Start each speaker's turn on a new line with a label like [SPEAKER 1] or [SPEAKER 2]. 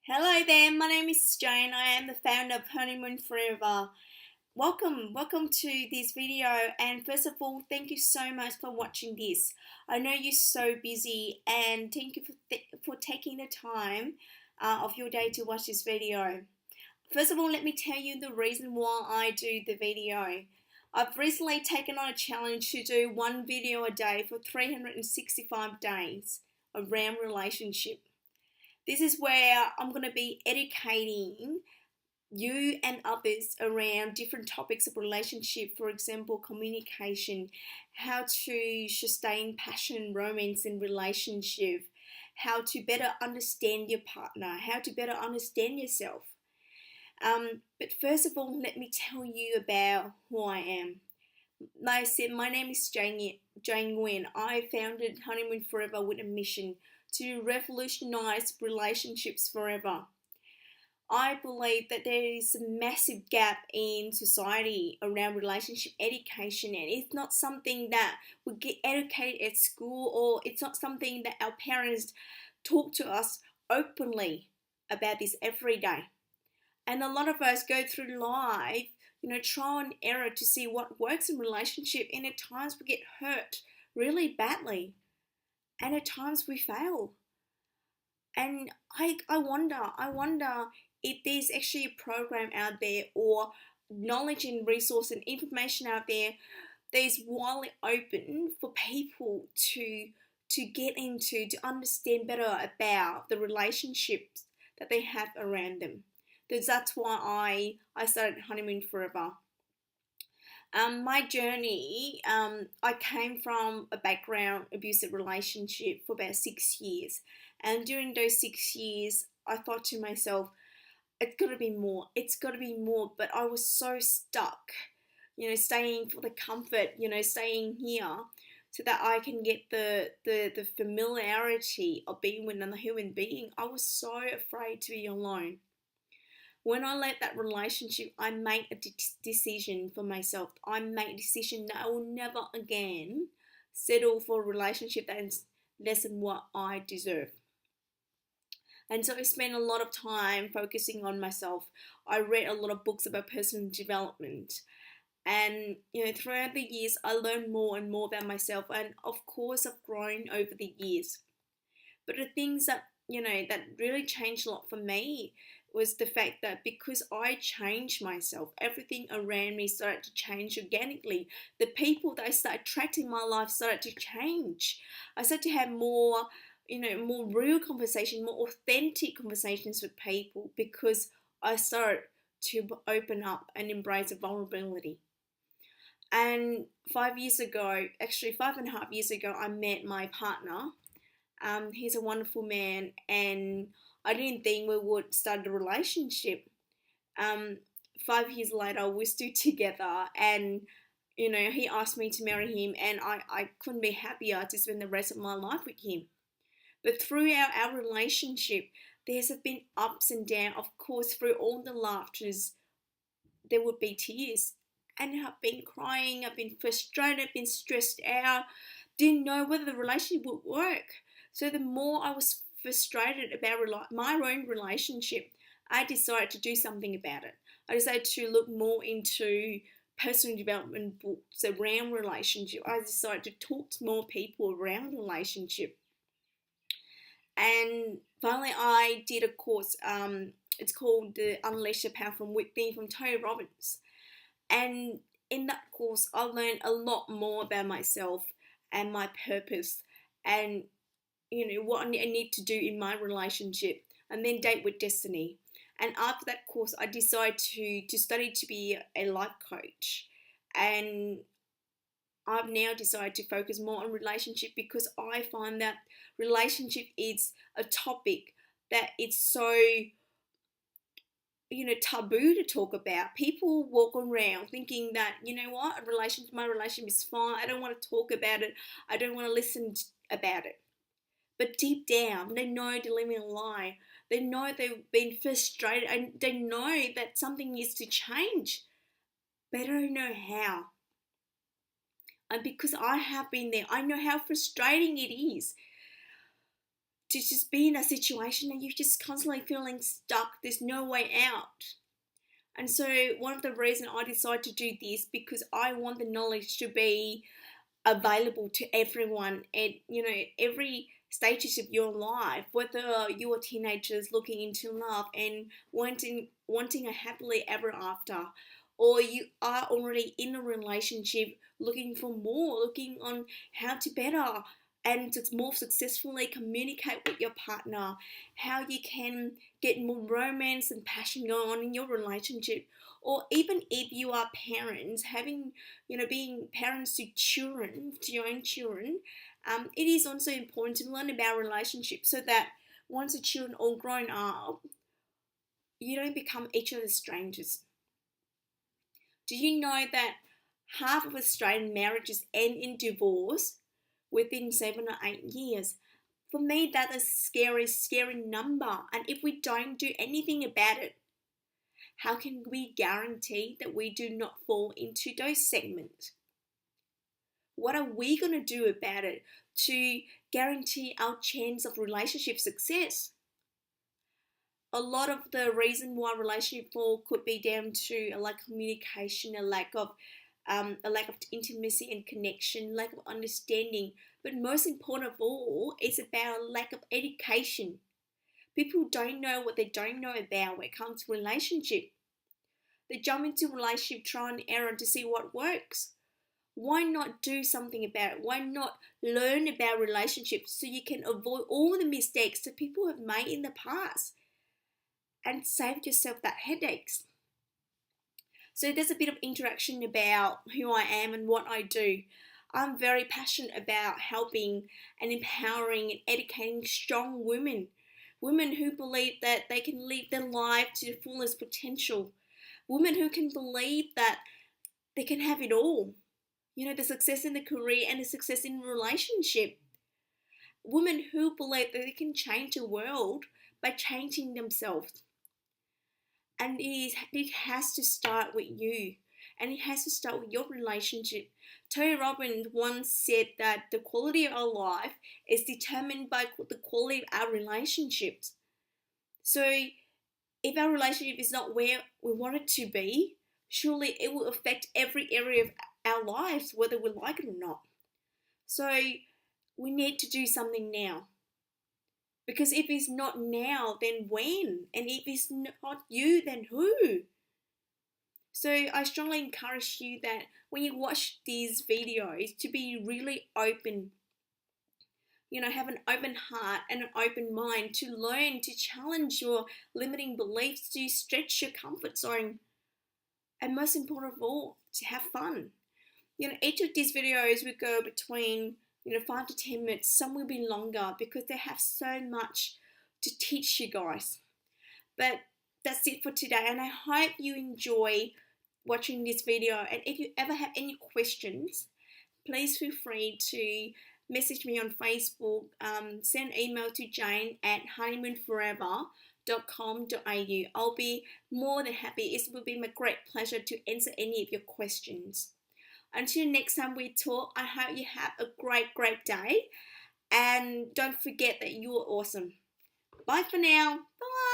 [SPEAKER 1] Hello there, my name is Jane. I am the founder of Honeymoon Forever. Welcome to this video. And first of all, thank you so much for watching this. I know you're so busy, and thank you for taking the time of your day to watch this video. First of all, let me tell you the reason why I do the video. I've recently taken on a challenge to do one video a day for 365 days around relationship. This is where I'm going to be educating you and others around different topics of relationship. For example, communication, how to sustain passion, romance in relationship, how to better understand your partner, how to better understand yourself. But first of all, let me tell you about who I am. Like I said, my name is Jane Nguyen. I founded Honeymoon Forever with a mission to revolutionize relationships forever. I believe that there is a massive gap in society around relationship education, and it's not something that we get educated at school, or it's not something that our parents talk to us openly about this every day. And a lot of us go through life, trial and error to see what works in relationship, and at times we get hurt really badly, and at times we fail. And I wonder if there's actually a program out there, or knowledge and resource and information out there that is widely open for people to get into, to understand better about the relationships that they have around them. Because that's why I started Honeymoon Forever. My journey, I came from a background abusive relationship for about 6 years. And during those 6 years, I thought to myself, it's got to be more. It's got to be more. But I was so stuck, staying for the comfort, staying here so that I can get the familiarity of being with another human being. I was so afraid to be alone. When I left that relationship, I made a decision for myself. I made a decision that I will never again settle for a relationship that is less than what I deserve. And so I spent a lot of time focusing on myself. I read a lot of books about personal development. And throughout the years, I learned more and more about myself. And of course, I've grown over the years. But the things that really changed a lot for me was the fact that because I changed myself, everything around me started to change organically. The people that I started attracting in my life started to change. I started to have more, more real conversation, more authentic conversations with people, because I started to open up and embrace vulnerability. And 5 years ago, actually 5.5 years ago, I met my partner. He's a wonderful man, and I didn't think we would start a relationship. Um, 5 years later, we're still together, and he asked me to marry him, and I couldn't be happier to spend the rest of my life with him. But throughout our relationship, there's been ups and downs. Of course, through all the laughters, there would be tears. And I've been crying, I've been frustrated, been stressed out, didn't know whether the relationship would work. So the more I was frustrated about my own relationship, I decided to do something about it. I decided to look more into personal development books around relationship. I decided to talk to more people around relationship. And finally, I did a course. It's called the Unleash the Power from Within from Tony Robbins. And in that course, I learned a lot more about myself and my purpose, and what I need to do in my relationship, and then date with destiny. And after that course, I decided to study to be a life coach. And I've now decided to focus more on relationship, because I find that relationship is a topic that it's so taboo to talk about. People walk around thinking that, what, my relationship is fine, I don't want to talk about it, I don't want to listen about it. But deep down, they know they're living a lie. They know they've been frustrated, and they know that something needs to change, but I don't know how. And because I have been there, I know how frustrating it is to just be in a situation and you're just constantly feeling stuck. There's no way out. And so one of the reasons I decided to do this, because I want the knowledge to be available to everyone at, every stages of your life, whether you're teenagers looking into love and wanting a happily ever after, or you are already in a relationship looking for more, looking on how to better and to more successfully communicate with your partner, how you can get more romance and passion going on in your relationship, or even if you are parents, having, being parents to children, to your own children, it is also important to learn about relationships so that once the children all grown up, you don't become each other's strangers. Do you know that half of Australian marriages end in divorce within 7 or 8 years? For me, that's a scary, scary number. And if we don't do anything about it, how can we guarantee that we do not fall into those segments? What are we going to do about it to guarantee our chance of relationship success? A lot of the reason why relationship fall could be down to a lack of communication, a lack of intimacy and connection, lack of understanding. But most important of all, it's about a lack of education. People don't know what they don't know about when it comes to relationship. They jump into relationship, try and error to see what works. Why not do something about it? Why not learn about relationships so you can avoid all the mistakes that people have made in the past and save yourself that headaches? So there's a bit of interaction about who I am and what I do. I'm very passionate about helping and empowering and educating strong women. Women who believe that they can live their life to the fullest potential. Women who can believe that they can have it all. The success in the career and the success in relationship. Women who believe that they can change the world by changing themselves. And it has to start with you. And it has to start with your relationship. Tony Robbins once said that the quality of our life is determined by the quality of our relationships. So if our relationship is not where we want it to be, surely it will affect every area of our lives, whether we like it or not. So we need to do something now. Because if it's not now, then when? And if it's not you, then who? So I strongly encourage you that when you watch these videos to be really open, have an open heart and an open mind to learn, to challenge your limiting beliefs, to stretch your comfort zone, and most important of all, to have fun. Each of these videos will go between 5 to 10 minutes. Some will be longer because they have so much to teach you guys. But that's it for today, and I hope you enjoy watching this video. And if you ever have any questions, please feel free to message me on Facebook, send an email to jane@honeymoonforever.com.au. I'll be more than happy. It will be my great pleasure to answer any of your questions. Until next time we talk, I hope you have a great, great day. And don't forget that you're awesome. Bye for now. Bye.